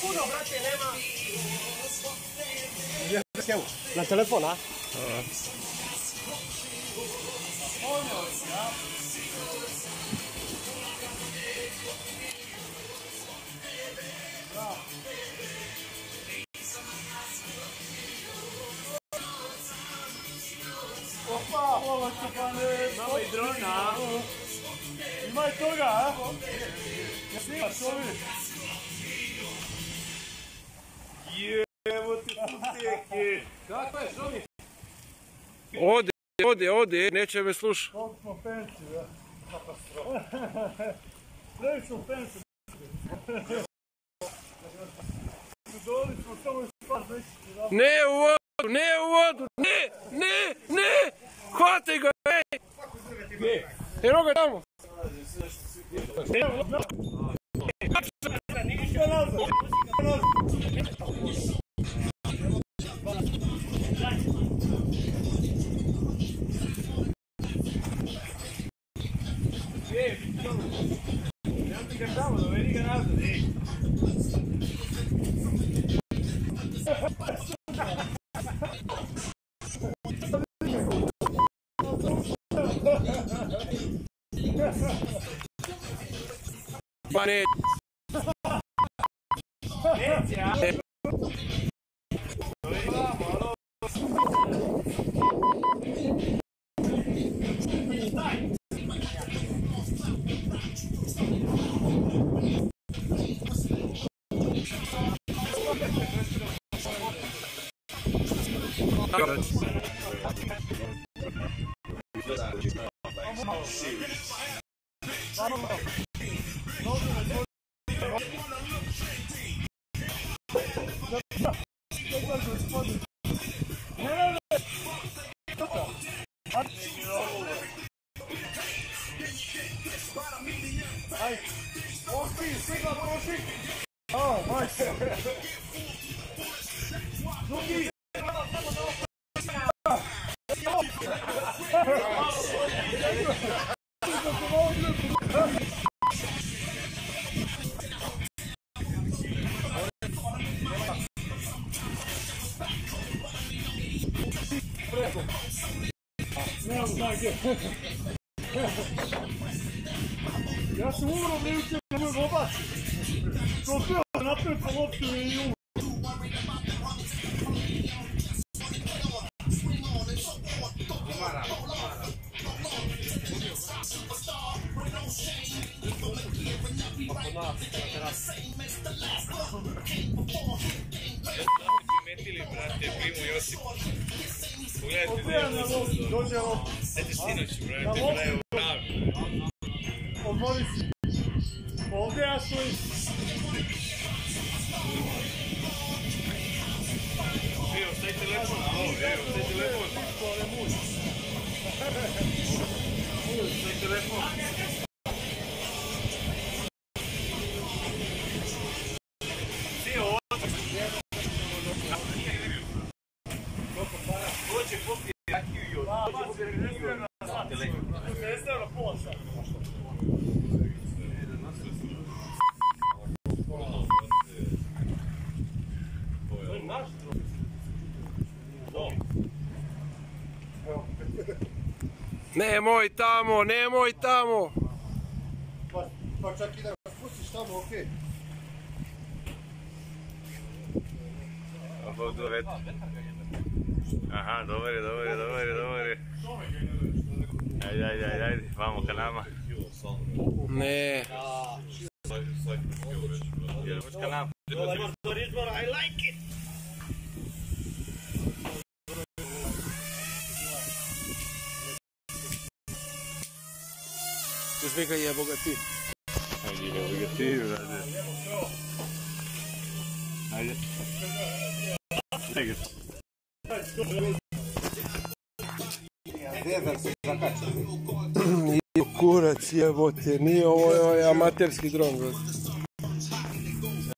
puno, brate, nema. Na telefon, a? Opa, hvala Stefane. Imamo i drona. Ima i toga, a? Ja snimaš ovi. Jevo ti puteke. Kako je, žoni? Ode, neće me slušati. Koliko smo penci, ja? Previše smo penci. Doli smo samo još par većiti. Ne u vodu, ne! Hvate ga, ej! Evo ga tamo! Dovedi ga nazad, ej! Pa ne... Neća! Aj, osti, stigla proši. O, majke. Drugi. Nemam znake. Ja sam umro, ne uče da moj gobac. To sve napred po loptu i umro. Primetili, brate, primu Josip. Pogledajte Odbijam na loptu, dođe loptu. Ajde sinoću, brate, gledaj u pravi. Odmori si. Ovdje ja stojim. Evo, staj telefon, alo, evo, staj telefon. Staj telefon. Svi ovo. Dođe popije rakiju i od. Nestavno pola sad. To je naš Nemoj tamo! Pa čak i da ga spustiš tamo, okej. Aha, dobar je. Ajde, vamo ka nama. Ne. Ka nama. I like it! Uzmi ga jebo ga ti. Ajde, jebo ga ti, brate. Ajde. Ajde. Nije kurac jebote, nije ovo amaterski dron.